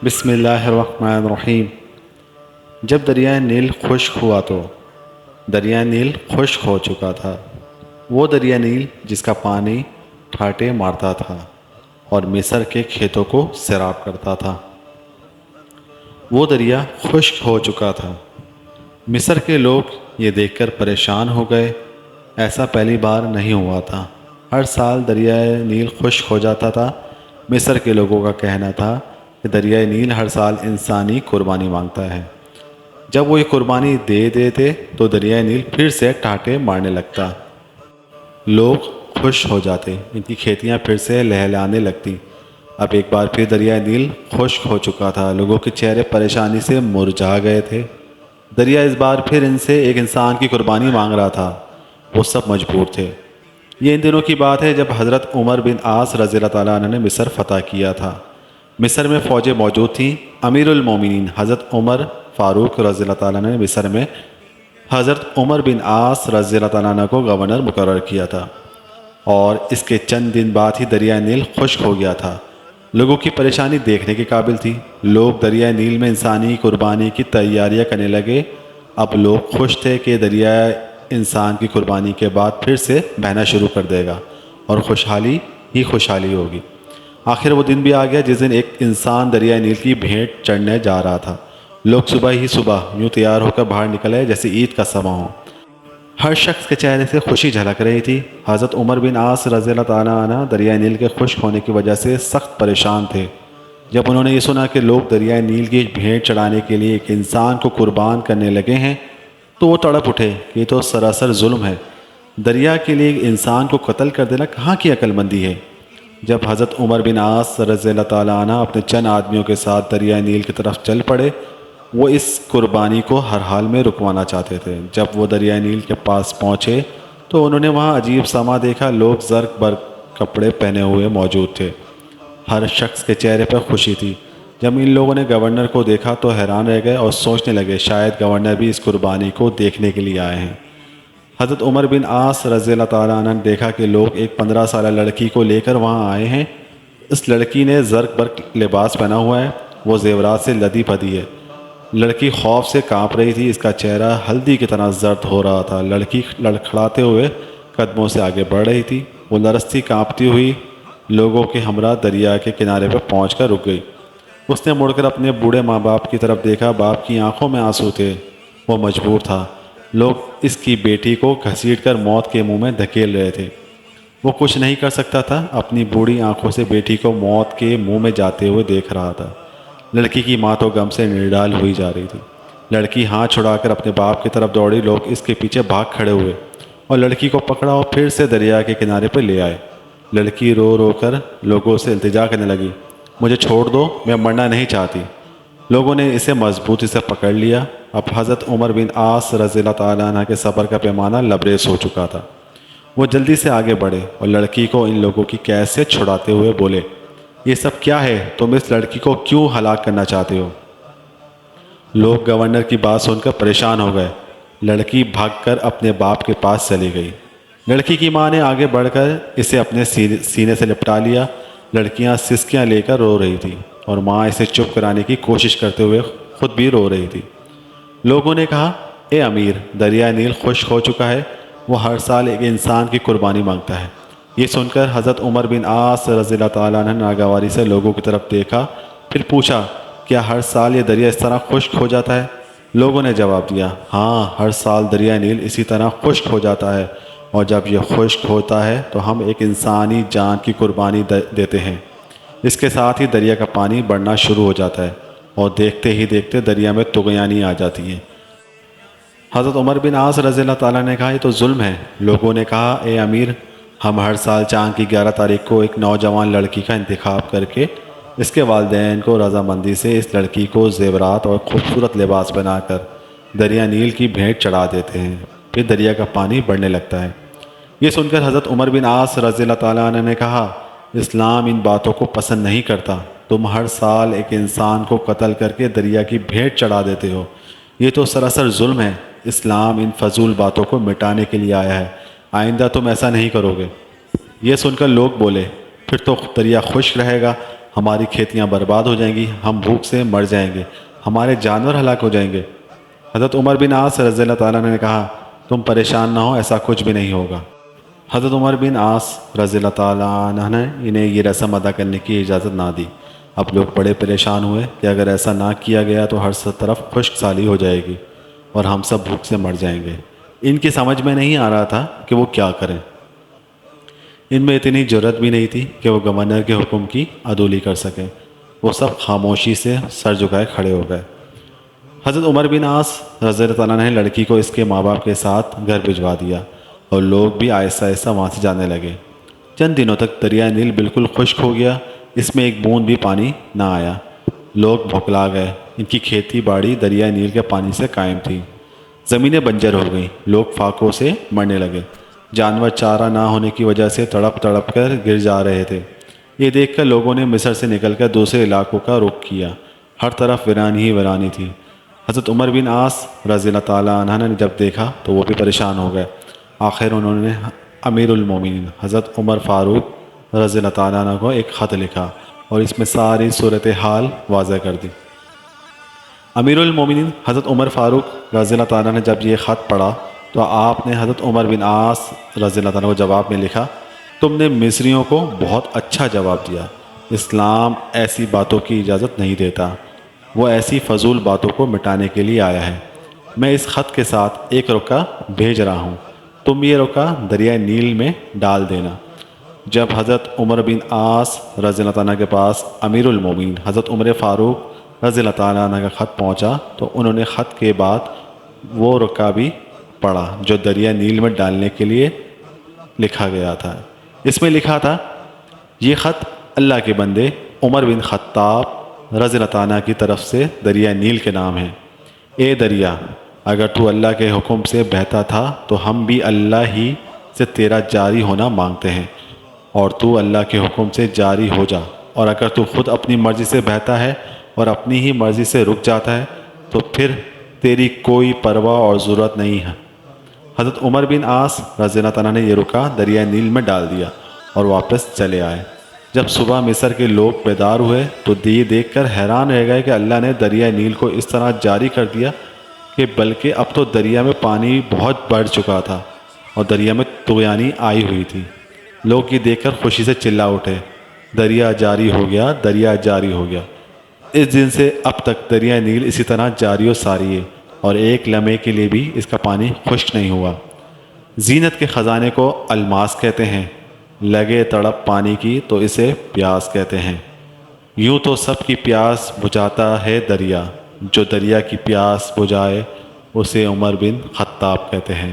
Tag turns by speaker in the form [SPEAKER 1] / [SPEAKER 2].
[SPEAKER 1] بسم اللہ الرحمن الرحیم۔ جب دریائے نیل خشک ہوا تو دریائے نیل خشک ہو چکا تھا۔ وہ دریائے نیل جس کا پانی ٹھاٹے مارتا تھا اور مصر کے کھیتوں کو سیراب کرتا تھا، وہ دریا خشک ہو چکا تھا۔ مصر کے لوگ یہ دیکھ کر پریشان ہو گئے۔ ایسا پہلی بار نہیں ہوا تھا۔ ہر سال دریائے نیل خشک ہو جاتا تھا۔ مصر کے لوگوں کا کہنا تھا کہ دریائے نیل ہر سال انسانی قربانی مانگتا ہے۔ جب وہ یہ قربانی دے دیتے تو دریائے نیل پھر سے ٹاٹے مارنے لگتا، لوگ خوش ہو جاتے، ان کی کھیتیاں پھر سے لہلانے لگتی۔ اب ایک بار پھر دریائے نیل خشک ہو چکا تھا۔ لوگوں کے چہرے پریشانی سے مرجھا گئے تھے۔ دریا اس بار پھر ان سے ایک انسان کی قربانی مانگ رہا تھا۔ وہ سب مجبور تھے۔ یہ ان دنوں کی بات ہے جب حضرت عمر بن عاص رضی اللہ تعالیٰ عنہ نے مصر فتح کیا تھا۔ مصر میں فوجیں موجود تھیں۔ امیر المومنین حضرت عمر فاروق رضی اللہ تعالیٰ عنہ نے مصر میں حضرت عمر بن عاص رضی اللہ تعالیٰ عنہ کو گورنر مقرر کیا تھا، اور اس کے چند دن بعد ہی دریائے نیل خشک ہو گیا تھا۔ لوگوں کی پریشانی دیکھنے کے قابل تھی۔ لوگ دریائے نیل میں انسانی قربانی کی تیاریاں کرنے لگے۔ اب لوگ خوش تھے کہ دریائے انسان کی قربانی کے بعد پھر سے بہنا شروع کر دے گا اور خوشحالی ہی خوشحالی ہوگی۔ آخر وہ دن بھی آ گیا جس دن ایک انسان دریائے نیل کی بھیٹ چڑھنے جا رہا تھا۔ لوگ صبح ہی صبح یوں تیار ہو کر باہر نکلے جیسے عید کا سماں ہو۔ ہر شخص کے چہرے سے خوشی جھلک رہی تھی۔ حضرت عمر بن عاص رضی اللہ تعالیٰ عنہ دریائے نیل کے خشک ہونے کی وجہ سے سخت پریشان تھے۔ جب انہوں نے یہ سنا کہ لوگ دریائے نیل کی بھیٹ چڑھانے کے لیے ایک انسان کو قربان کرنے لگے ہیں تو وہ تڑپ اٹھے کہ یہ تو سراسر ظلم ہے۔ دریا کے لیے ایک انسان کو قتل کر دینا کہاں کی عقل مندی ہے۔ جب حضرت عمر بن عاص رضی اللہ تعالیٰ عنہ اپنے چند آدمیوں کے ساتھ دریائے نیل کی طرف چل پڑے، وہ اس قربانی کو ہر حال میں رکوانا چاہتے تھے۔ جب وہ دریائے نیل کے پاس پہنچے تو انہوں نے وہاں عجیب سما دیکھا۔ لوگ زرق برق کپڑے پہنے ہوئے موجود تھے۔ ہر شخص کے چہرے پر خوشی تھی۔ جب ان لوگوں نے گورنر کو دیکھا تو حیران رہ گئے اور سوچنے لگے شاید گورنر بھی اس قربانی کو دیکھنے کے لیے آئے ہیں۔ حضرت عمر بن عاص رضی اللہ تعالیٰ عنہ نے دیکھا کہ لوگ ایک 15 سالہ لڑکی کو لے کر وہاں آئے ہیں۔ اس لڑکی نے زرق برق لباس پہنا ہوا ہے، وہ زیورات سے لدی پھدی ہے۔ لڑکی خوف سے کانپ رہی تھی، اس کا چہرہ ہلدی کی طرح زرد ہو رہا تھا۔ لڑکی لڑکھڑاتے ہوئے قدموں سے آگے بڑھ رہی تھی۔ وہ لرزتی کانپتی ہوئی لوگوں کے ہمراہ دریا کے کنارے پر پہنچ کر رک گئی۔ اس نے مڑ کر اپنے بوڑھے ماں باپ کی طرف دیکھا۔ باپ کی آنکھوں میں آنسو تھے، وہ مجبور تھا۔ لوگ اس کی بیٹی کو گھسیٹ کر موت کے منہ میں دھکیل رہے تھے۔ وہ کچھ نہیں کر سکتا تھا، اپنی بوڑھی آنکھوں سے بیٹی کو موت کے منہ میں جاتے ہوئے دیکھ رہا تھا۔ لڑکی کی ماں تو غم سے نڈال ہوئی جا رہی تھی۔ لڑکی ہاتھ چھڑا کر اپنے باپ کی طرف دوڑی۔ لوگ اس کے پیچھے بھاگ کھڑے ہوئے اور لڑکی کو پکڑا اور پھر سے دریا کے کنارے پر لے آئے۔ لڑکی رو رو کر لوگوں سے التجا کرنے لگی، مجھے چھوڑ دو، میں مرنا نہیں چاہتی۔ لوگوں نے اسے مضبوطی سے پکڑ لیا۔ اب حضرت عمر بن عاص رضی اللہ تعالیٰ عنہ کے صبر کا پیمانہ لبریز ہو چکا تھا۔ وہ جلدی سے آگے بڑھے اور لڑکی کو ان لوگوں کی قید سے چھڑاتے ہوئے بولے، یہ سب کیا ہے؟ تم اس لڑکی کو کیوں ہلاک کرنا چاہتے ہو؟ لوگ گورنر کی بات سن کر پریشان ہو گئے۔ لڑکی بھاگ کر اپنے باپ کے پاس چلی گئی۔ لڑکی کی ماں نے آگے بڑھ کر اسے اپنے سینے سے لپٹا لیا۔ لڑکیاں سسکیاں لے کر رو رہی تھی اور ماں اسے چپ کرانے کی کوشش کرتے ہوئے خود بھی رو رہی تھی۔ لوگوں نے کہا، اے امیر، دریائے نیل خشک ہو چکا ہے، وہ ہر سال ایک انسان کی قربانی مانگتا ہے۔ یہ سن کر حضرت عمر بن عاص رضی اللہ تعالیٰ عنہ نے ناگواری سے لوگوں کی طرف دیکھا، پھر پوچھا، کیا ہر سال یہ دریا اس طرح خشک ہو جاتا ہے؟ لوگوں نے جواب دیا، ہاں، ہر سال دریائے نیل اسی طرح خشک ہو جاتا ہے، اور جب یہ خشک ہوتا ہے تو ہم ایک انسانی جان کی قربانی دیتے ہیں۔ اس کے ساتھ ہی دریا کا پانی بڑھنا شروع ہو جاتا ہے اور دیکھتے ہی دیکھتے دریا میں طغیانی آ جاتی ہے۔ حضرت عمر بن عاص رضی اللہ تعالیٰ نے کہا، یہ تو ظلم ہے۔ لوگوں نے کہا، اے امیر، ہم ہر سال چاند کی 11 تاریخ کو ایک نوجوان لڑکی کا انتخاب کر کے اس کے والدین کو رضامندی سے اس لڑکی کو زیورات اور خوبصورت لباس بنا کر دریا نیل کی بھیٹ چڑھا دیتے ہیں، پھر دریا کا پانی بڑھنے لگتا ہے۔ یہ سن کر حضرت عمر بن عاص رضی اللہ تعالیٰ عنہ نے کہا، اسلام ان باتوں کو پسند نہیں کرتا۔ تم ہر سال ایک انسان کو قتل کر کے دریا کی بھیٹ چڑھا دیتے ہو، یہ تو سراسر ظلم ہے۔ اسلام ان فضول باتوں کو مٹانے کے لیے آیا ہے، آئندہ تم ایسا نہیں کرو گے۔ یہ سن کر لوگ بولے، پھر تو دریا خشک رہے گا، ہماری کھیتیاں برباد ہو جائیں گی، ہم بھوک سے مر جائیں گے، ہمارے جانور ہلاک ہو جائیں گے۔ حضرت عمر بن عاص رضی اللہ تعالیٰ عنہ نے کہا تم پریشان نہ ہو، ایسا کچھ بھی نہیں ہوگا۔ حضرت عمر بن عاص رضی اللہ تعالیٰ عنہ نے انہیں یہ رسم ادا کرنے کی اجازت نہ دی۔ اب لوگ بڑے پریشان ہوئے کہ اگر ایسا نہ کیا گیا تو ہر طرف خشک سالی ہو جائے گی اور ہم سب بھوک سے مر جائیں گے۔ ان کی سمجھ میں نہیں آ رہا تھا کہ وہ کیا کریں۔ ان میں اتنی جرت بھی نہیں تھی کہ وہ گورنر کے حکم کی عدولی کر سکیں۔ وہ سب خاموشی سے سر جھکائے کھڑے ہو گئے۔ حضرت عمر بن عاص رضی اللہ تعالیٰ نے لڑکی کو اس کے ماں باپ کے ساتھ گھر بھجوا دیا اور لوگ بھی آہستہ آہستہ وہاں سے جانے لگے۔ چند دنوں تک دریا نیل بالکل خشک ہو گیا، اس میں ایک بوند بھی پانی نہ آیا۔ لوگ بھوکلا گئے، ان کی کھیتی باڑی دریا نیل کے پانی سے قائم تھی۔ زمینیں بنجر ہو گئیں، لوگ فاقوں سے مرنے لگے، جانور چارہ نہ ہونے کی وجہ سے تڑپ تڑپ کر گر جا رہے تھے۔ یہ دیکھ کر لوگوں نے مصر سے نکل کر دوسرے علاقوں کا رخ کیا، ہر طرف ویرانی ہی ویرانی تھی۔ حضرت عمر بن عاص رضی اللہ تعالیٰ عنہ نے جب دیکھا تو وہ بھی پریشان ہو گئے۔ آخر انہوں نے امیر المومنین حضرت عمر فاروق رضی اللہ تعالیٰ عنہ کو ایک خط لکھا اور اس میں ساری صورتحال واضح کر دی۔ امیر المومنین حضرت عمر فاروق رضی اللہ تعالیٰ نے جب یہ خط پڑھا تو آپ نے حضرت عمر بن عاص رضی اللہ تعالیٰ کو جواب میں لکھا تم نے مصریوں کو بہت اچھا جواب دیا۔ اسلام ایسی باتوں کی اجازت نہیں دیتا، وہ ایسی فضول باتوں کو مٹانے کے لیے آیا ہے۔ میں اس خط کے ساتھ ایک رکا بھیج رہا ہوں، تم یہ رکا دریائے نیل میں ڈال دینا۔ جب حضرت عمر بن عاص رضی اللہ تعالیٰ کے پاس امیر المومنین حضرت عمر فاروق رضی اللہ تعالیٰ عنہ کا خط پہنچا تو انہوں نے خط کے بعد وہ رکا بھی پڑھا جو دریا نیل میں ڈالنے کے لیے لکھا گیا تھا۔ اس میں لکھا تھا یہ خط اللہ کے بندے عمر بن خطاب رضی اللہ تعالیٰ کی طرف سے دریا نیل کے نام ہے۔ اے دریا، اگر تو اللہ کے حکم سے بہتا تھا تو ہم بھی اللہ ہی سے تیرا جاری ہونا مانگتے ہیں، اور تو اللہ کے حکم سے جاری ہو جا، اور اگر تو خود اپنی مرضی سے بہتا ہے اور اپنی ہی مرضی سے رک جاتا ہے تو پھر تیری کوئی پرواہ اور ضرورت نہیں ہے۔ حضرت عمر بن عاص رضی اللہ تعالیٰ نے یہ رکا دریا نیل میں ڈال دیا اور واپس چلے آئے۔ جب صبح مصر کے لوگ بیدار ہوئے تو یہ دیکھ کر حیران رہ گئے کہ اللہ نے دریا نیل کو اس طرح جاری کر دیا کہ بلکہ اب تو دریا میں پانی بہت بڑھ چکا تھا اور دریا میں طغیانی آئی ہوئی تھی۔ لوگ یہ دیکھ کر خوشی سے چلا اٹھے، دریا جاری ہو گیا، دریا جاری ہو گیا۔ اس دن سے اب تک دریا نیل اسی طرح جاری و ساری ہے اور ایک لمحے کے لیے بھی اس کا پانی خشک نہیں ہوا۔ زینت کے خزانے کو الماس کہتے ہیں، لگے تڑپ پانی کی تو اسے پیاس کہتے ہیں۔ یوں تو سب کی پیاس بجھاتا ہے دریا، جو دریا کی پیاس بجھائے اسے عمر بن خطاب کہتے ہیں۔